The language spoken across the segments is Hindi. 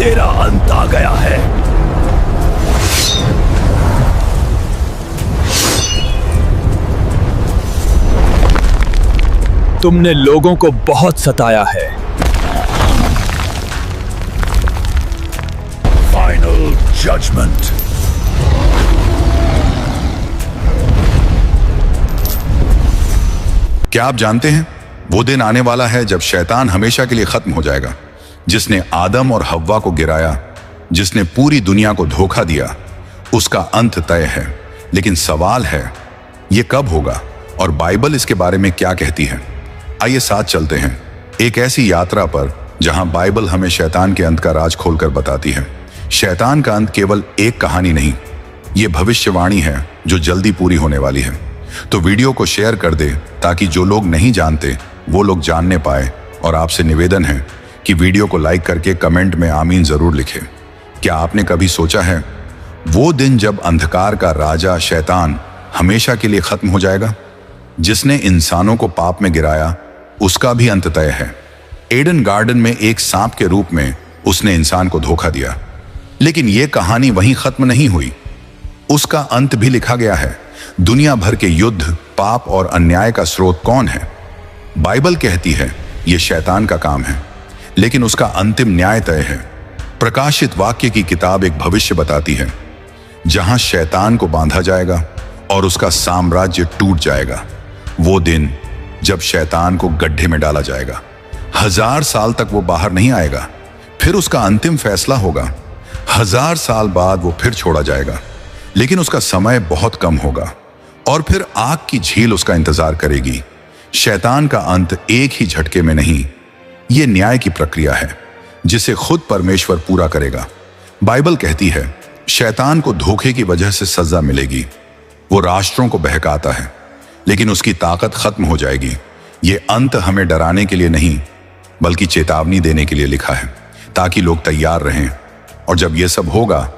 तेरा अंत आ गया है। तुमने लोगों को बहुत सताया है। Final judgement. क्या आप जानते हैं, वो दिन आने वाला है जब शैतान हमेशा के लिए खत्म हो जाएगा। जिसने आदम और हव्वा को गिराया, जिसने पूरी दुनिया को धोखा दिया, उसका अंत तय है। लेकिन सवाल है, ये कब होगा और बाइबल इसके बारे में क्या कहती है? आइए साथ चलते हैं एक ऐसी यात्रा पर जहां बाइबल हमें शैतान के अंत का राज खोलकर बताती है। शैतान का अंत केवल एक कहानी नहीं, ये भविष्यवाणी है जो जल्दी पूरी होने वाली है। तो वीडियो को शेयर कर दे ताकि जो लोग नहीं जानते वो लोग जानने पाए। और आपसे निवेदन है कि वीडियो को लाइक करके कमेंट में आमीन जरूर लिखें। क्या आपने कभी सोचा है वो दिन जब अंधकार का राजा शैतान हमेशा के लिए खत्म हो जाएगा? जिसने इंसानों को पाप में गिराया, उसका भी अंत तय है। एडन गार्डन में एक सांप के रूप में उसने इंसान को धोखा दिया। लेकिन यह कहानी वहीं खत्म नहीं हुई, उसका अंत भी लिखा गया है। दुनिया भर के युद्ध, पाप और अन्याय का स्रोत कौन है? बाइबल कहती है यह शैतान का काम है, लेकिन उसका अंतिम न्याय तय है। प्रकाशित वाक्य की किताब एक भविष्य बताती है जहां शैतान को बांधा जाएगा और उसका साम्राज्य टूट जाएगा। वो दिन जब शैतान को गड्ढे में डाला जाएगा, 1000 साल तक वो बाहर नहीं आएगा। फिर उसका अंतिम फैसला होगा। 1000 साल बाद वो फिर छोड़ा जाएगा, लेकिन उसका समय बहुत कम होगा और फिर आग की झील उसका इंतजार करेगी। शैतान का अंत एक ही झटके में नहीं, यह न्याय की प्रक्रिया है जिसे खुद परमेश्वर पूरा करेगा। बाइबल कहती है शैतान को धोखे की वजह से सजा मिलेगी। वो राष्ट्रों को बहकाता है, लेकिन उसकी ताकत खत्म हो जाएगी। ये अंत हमें डराने के लिए नहीं, बल्कि चेतावनी देने के लिए लिखा है, ताकि लोग तैयार रहें। और जब यह सब होगा,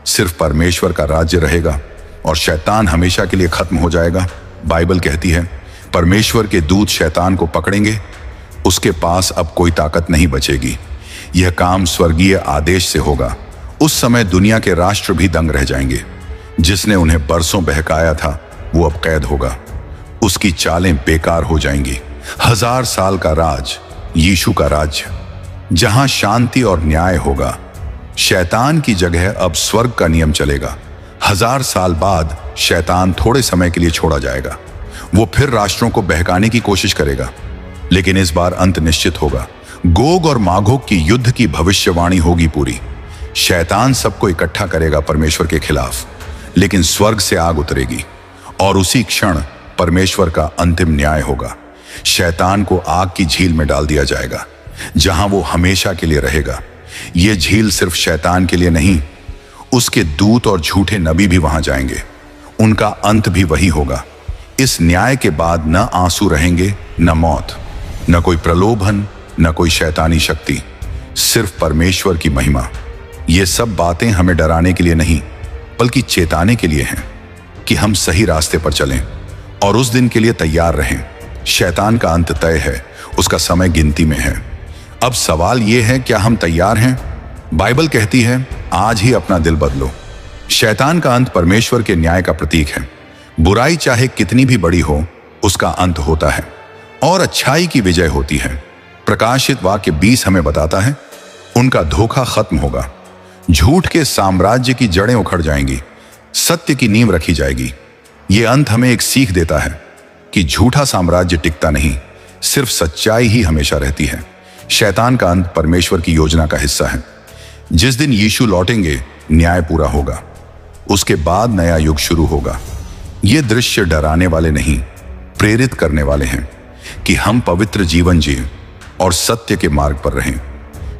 सिर्फ परमेश्वर का राज्य रहेगा और शैतान हमेशा के लिए खत्म हो जाएगा। बाइबल कहती है परमेश्वर के दूत शैतान को पकड़ेंगे, उसके पास अब कोई ताकत नहीं बचेगी। यह काम स्वर्गीय आदेश से होगा। उस समय दुनिया के राष्ट्र भी दंग रह जाएंगे। जिसने उन्हें बरसों बहकाया था वो अब कैद होगा, उसकी चालें बेकार हो जाएंगी। 1000 साल का राज, यीशु का राज्य, जहां शांति और न्याय होगा। शैतान की जगह अब स्वर्ग का नियम चलेगा। 1000 साल बाद शैतान थोड़े समय के लिए छोड़ा जाएगा। वो फिर राष्ट्रों को बहकाने की कोशिश करेगा, लेकिन इस बार अंत निश्चित होगा। गोग और मागोग की युद्ध की भविष्यवाणी होगी पूरी। शैतान सबको इकट्ठा करेगा परमेश्वर के खिलाफ, लेकिन स्वर्ग से आग उतरेगी और उसी क्षण परमेश्वर का अंतिम न्याय होगा। शैतान को आग की झील में डाल दिया जाएगा, जहां वो हमेशा के लिए रहेगा। यह झील सिर्फ शैतान के लिए नहीं, उसके दूत और झूठे नबी भी वहां जाएंगे। उनका अंत भी वही होगा। इस न्याय के बाद न आंसू रहेंगे, न मौत, न कोई प्रलोभन, न कोई शैतानी शक्ति, सिर्फ परमेश्वर की महिमा। ये सब बातें हमें डराने के लिए नहीं, बल्कि चेताने के लिए हैं कि हम सही रास्ते पर चलें और उस दिन के लिए तैयार रहें। शैतान का अंत तय है, उसका समय गिनती में है। अब सवाल यह है, क्या हम तैयार हैं? बाइबल कहती है आज ही अपना दिल बदलो। शैतान का अंत परमेश्वर के न्याय का प्रतीक है। बुराई चाहे कितनी भी बड़ी हो, उसका अंत होता है और अच्छाई की विजय होती है। प्रकाशित वाक्य 20 हमें बताता है उनका धोखा खत्म होगा। झूठ के साम्राज्य की जड़ें उखड़ जाएंगी, सत्य की नींव रखी जाएगी। यह अंत हमें एक सीख देता है कि झूठा साम्राज्य टिकता नहीं, सिर्फ सच्चाई ही हमेशा रहती है। शैतान का अंत परमेश्वर की योजना का हिस्सा है। जिस दिन यीशु लौटेंगे, न्याय पूरा होगा। उसके बाद नया युग शुरू होगा। ये दृश्य डराने वाले नहीं, प्रेरित करने वाले हैं कि हम पवित्र जीवन जिएं और सत्य के मार्ग पर रहें।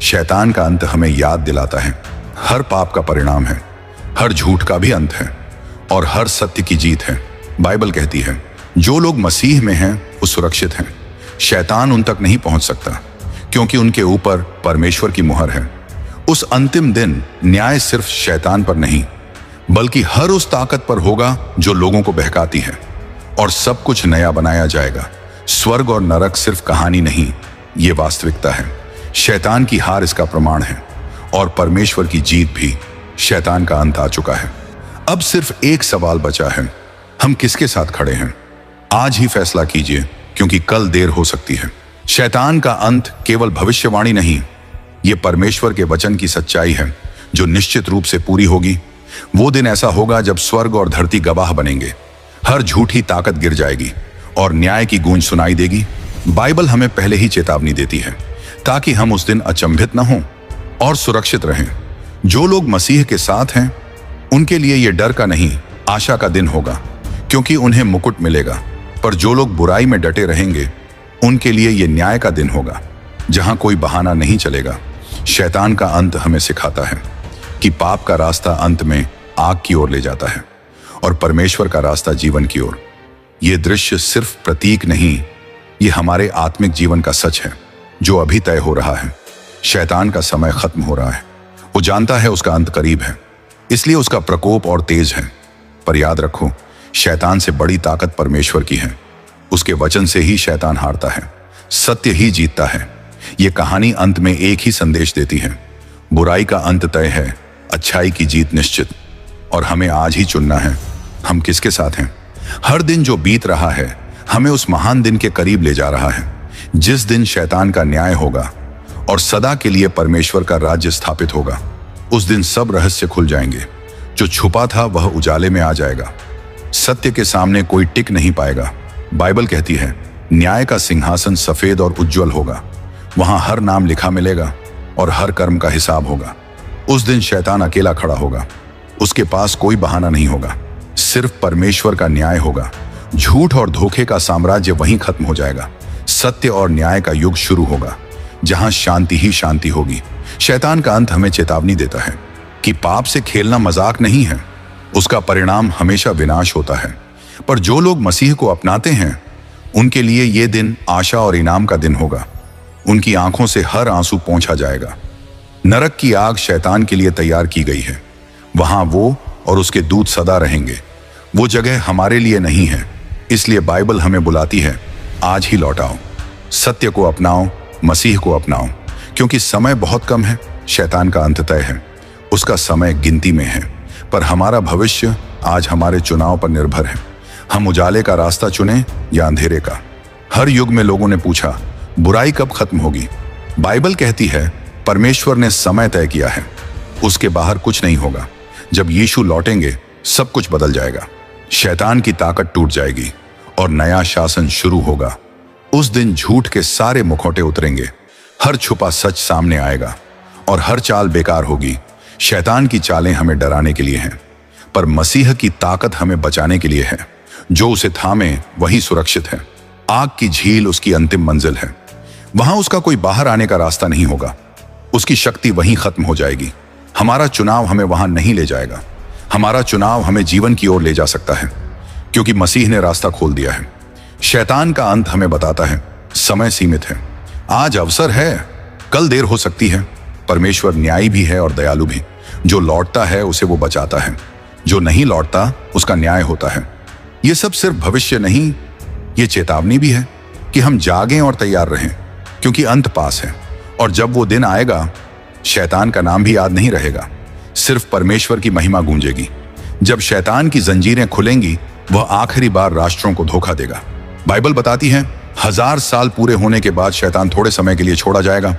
शैतान का अंत हमें याद दिलाता है हर पाप का परिणाम है, हर झूठ का भी अंत है और हर सत्य की जीत है। बाइबल कहती है जो लोग मसीह में हैं वो सुरक्षित हैं। शैतान उन तक नहीं पहुंच सकता, क्योंकि उनके ऊपर परमेश्वर की मुहर है। उस अंतिम दिन न्याय सिर्फ शैतान पर नहीं, बल्कि हर उस ताकत पर होगा जो लोगों को बहकाती है, और सब कुछ नया बनाया जाएगा। स्वर्ग और नरक सिर्फ कहानी नहीं, ये वास्तविकता है। शैतान की हार इसका प्रमाण है और परमेश्वर की जीत भी। शैतान का अंत आ चुका है। अब सिर्फ एक सवाल बचा है, हम किसके साथ खड़े हैं? आज ही फैसला कीजिए, क्योंकि कल देर हो सकती है। शैतान का अंत केवल भविष्यवाणी नहीं, ये परमेश्वर के वचन की सच्चाई है जो निश्चित रूप से पूरी होगी। वो दिन ऐसा होगा जब स्वर्ग और धरती गवाह बनेंगे, हर झूठी ताकत गिर जाएगी और न्याय की गूंज सुनाई देगी। बाइबल हमें पहले ही चेतावनी देती है ताकि हम उस दिन अचंभित न हों और सुरक्षित रहें। जो लोग मसीह के साथ हैं उनके लिए यह डर का नहीं, आशा का दिन होगा, क्योंकि उन्हें मुकुट मिलेगा। पर जो लोग बुराई में डटे रहेंगे उनके लिए यह न्याय का दिन होगा, जहां कोई बहाना नहीं चलेगा। शैतान का अंत हमें सिखाता है कि पाप का रास्ता अंत में आग की ओर ले जाता है और परमेश्वर का रास्ता जीवन की ओर। यह दृश्य सिर्फ प्रतीक नहीं, ये हमारे आत्मिक जीवन का सच है जो अभी तय हो रहा है। शैतान का समय खत्म हो रहा है। वो जानता है उसका अंत करीब है, इसलिए उसका प्रकोप और तेज है। पर याद रखो, शैतान से बड़ी ताकत परमेश्वर की है। उसके वचन से ही शैतान हारता है, सत्य ही जीतता है। यह कहानी अंत में एक ही संदेश देती है, बुराई का अंत तय है, अच्छाई की जीत निश्चित। और हमें आज ही चुनना है, हम किसके साथ हैं। हर दिन जो बीत रहा है हमें उस महान दिन के करीब ले जा रहा है, जिस दिन शैतान का न्याय होगा और सदा के लिए परमेश्वर का राज्य स्थापित होगा। उस दिन सब रहस्य खुल जाएंगे, जो छुपा था वह उजाले में आ जाएगा। सत्य के सामने कोई टिक नहीं पाएगा। बाइबल कहती है, न्याय का सिंहासन सफेद और उज्जवल होगा। वहां हर नाम लिखा मिलेगा और हर कर्म का हिसाब होगा। उस दिन शैतान अकेला खड़ा होगा, उसके पास कोई बहाना नहीं होगा, सिर्फ परमेश्वर का न्याय होगा। झूठ और धोखे का साम्राज्य वहीं खत्म हो जाएगा। सत्य और न्याय का युग शुरू होगा, जहां शांति ही शांति होगी। शैतान का अंत हमें चेतावनी देता है कि पाप से खेलना मजाक नहीं है, उसका परिणाम हमेशा विनाश होता है। पर जो लोग मसीह को अपनाते हैं उनके लिए यह दिन आशा और इनाम का दिन होगा। उनकी आंखों से हर आंसू पोंछा जाएगा। नरक की आग शैतान के लिए तैयार की गई है, वहां वो और उसके दूत सदा रहेंगे। वो जगह हमारे लिए नहीं है, इसलिए बाइबल हमें बुलाती है, आज ही लौट आओ, सत्य को अपनाओ, मसीह को अपनाओ, क्योंकि समय बहुत कम है। शैतान का अंत तय है, उसका समय गिनती में है। पर हमारा भविष्य आज हमारे चुनाव पर निर्भर है। हम उजाले का रास्ता चुने या अंधेरे का। हर युग में लोगों ने पूछा, बुराई कब खत्म होगी? बाइबल कहती है, परमेश्वर ने समय तय किया है, उसके बाहर कुछ नहीं होगा। जब यीशु लौटेंगे सब कुछ बदल जाएगा। शैतान की ताकत टूट जाएगी और नया शासन शुरू होगा। उस दिन झूठ के सारे मुखौटे उतरेंगे, हर छुपा सच सामने आएगा और हर चाल बेकार होगी। शैतान की चालें हमें डराने के लिए हैं, पर मसीह की ताकत हमें बचाने के लिए है। जो उसे थामे वही सुरक्षित है। आग की झील उसकी अंतिम मंजिल है, वहां उसका कोई बाहर आने का रास्ता नहीं होगा। उसकी शक्ति वहीं खत्म हो जाएगी। हमारा चुनाव हमें वहां नहीं ले जाएगा, हमारा चुनाव हमें जीवन की ओर ले जा सकता है, क्योंकि मसीह ने रास्ता खोल दिया है। शैतान का अंत हमें बताता है, समय सीमित है। आज अवसर है, कल देर हो सकती है। परमेश्वर न्यायी भी है और दयालु भी। जो लौटता है उसे वो बचाता है, जो नहीं लौटता उसका न्याय होता है। ये सब सिर्फ भविष्य नहीं, ये चेतावनी भी है कि हम जागें और तैयार रहें, क्योंकि अंत पास है। और जब वो दिन आएगा, शैतान का नाम भी याद नहीं रहेगा, सिर्फ परमेश्वर की महिमा गूंजेगी। जब शैतान की जंजीरें खुलेंगी, वह आखिरी बार राष्ट्रों को धोखा देगा। बाइबल बताती है, 1000 साल पूरे होने के बाद शैतान थोड़े समय के लिए छोड़ा जाएगा।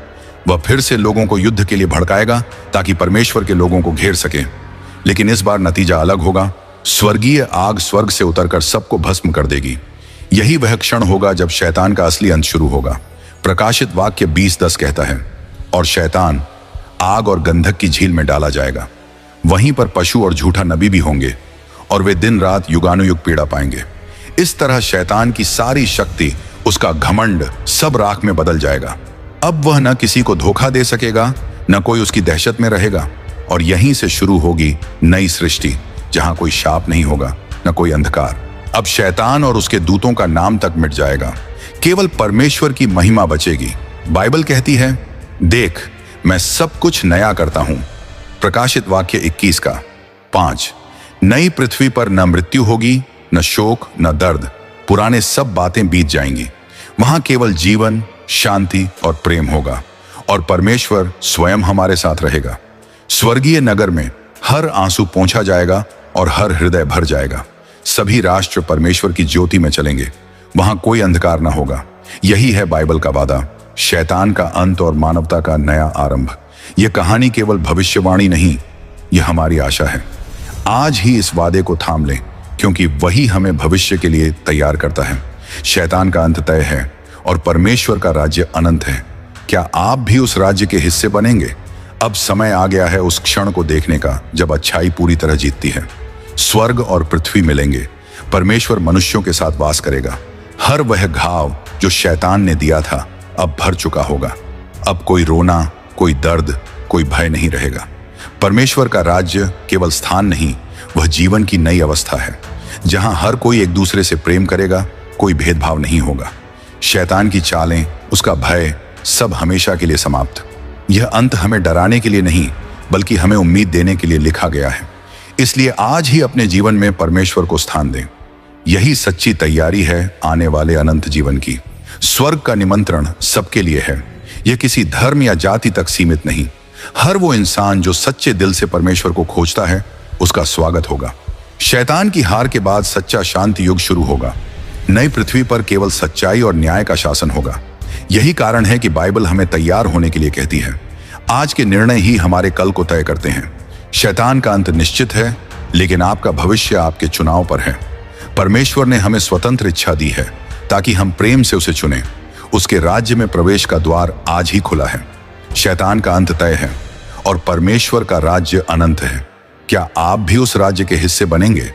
वह फिर से लोगों को युद्ध के लिए भड़काएगा ताकि परमेश्वर के लोगों को घेर सके। लेकिन इस बार नतीजा अलग होगा। स्वर्गीय आग स्वर्ग से उतरकर सबको भस्म कर देगी। यही वह क्षण होगा जब शैतान का असली अंत शुरू होगा। प्रकाशित वाक्य 20:10 कहता है, और शैतान आग और गंधक की झील में डाला जाएगा। वहीं पर पशु और झूठा नबी भी होंगे और वे दिन रात युगानुयुग पीड़ा पाएंगे। इस तरह शैतान की सारी शक्ति, उसका घमंड सब राख में बदल जाएगा। अब वह न किसी को धोखा दे सकेगा, न कोई उसकी दहशत में रहेगा। और यहीं से शुरू होगी नई सृष्टि, जहां कोई शाप नहीं होगा, न कोई अंधकार। अब शैतान और उसके दूतों का नाम तक मिट जाएगा, केवल परमेश्वर की महिमा बचेगी। बाइबल कहती है, देख मैं सब कुछ नया करता हूं। प्रकाशित वाक्य 21:5। नई पृथ्वी पर न मृत्यु होगी, न शोक, न दर्द। पुराने सब बातें बीत जाएंगी। वहां केवल जीवन, शांति और प्रेम होगा, और परमेश्वर स्वयं हमारे साथ रहेगा। स्वर्गीय नगर में हर आंसू पोंछा जाएगा और हर हृदय भर जाएगा। सभी राष्ट्र परमेश्वर की ज्योति में चलेंगे, वहां कोई अंधकार ना होगा। यही है बाइबल का वादा, शैतान का अंत और मानवता का नया आरंभ। यह कहानी केवल भविष्यवाणी नहीं, यह हमारी आशा है। आज ही इस वादे को थाम लें, क्योंकि वही हमें भविष्य के लिए तैयार करता है। शैतान का अंत तय है और परमेश्वर का राज्य अनंत है। क्या आप भी उस राज्य के हिस्से बनेंगे? अब समय आ गया है उस क्षण को देखने का जब अच्छाई पूरी तरह जीतती है। स्वर्ग और पृथ्वी मिलेंगे, परमेश्वर मनुष्यों के साथ वास करेगा। हर वह घाव जो शैतान ने दिया था अब भर चुका होगा। अब कोई रोना, कोई दर्द, कोई भय नहीं रहेगा। परमेश्वर का राज्य केवल स्थान नहीं, वह जीवन की नई अवस्था है, जहां हर कोई एक दूसरे से प्रेम करेगा, कोई भेदभाव नहीं होगा। शैतान की चालें, उसका भय, सब हमेशा के लिए समाप्त। यह अंत हमें डराने के लिए नहीं, बल्कि हमें उम्मीद देने के लिए लिखा गया है। इसलिए आज ही अपने जीवन में परमेश्वर को स्थान दें। यही सच्ची तैयारी है आने वाले अनंत जीवन की। स्वर्ग का निमंत्रण सबके लिए है। यह किसी धर्म या जाति तक सीमित नहीं। हर वो इंसान जो सच्चे दिल से परमेश्वर को खोजता है, उसका स्वागत होगा। शैतान की हार के बाद सच्चा शांति युग शुरू होगा। नई पृथ्वी पर केवल सच्चाई और न्याय का शासन होगा। यही कारण है कि बाइबल हमें तैयार होने के लिए कहती है। आज के निर्णय ही हमारे कल को तय करते हैं। शैतान का अंत निश्चित है, लेकिन आपका भविष्य आपके चुनाव पर है। परमेश्वर ने हमें स्वतंत्र इच्छा दी है ताकि हम प्रेम से उसे चुनें। उसके राज्य में प्रवेश का द्वार आज ही खुला है। शैतान का अंत तय है और परमेश्वर का राज्य अनंत है। क्या आप भी उस राज्य के हिस्से बनेंगे?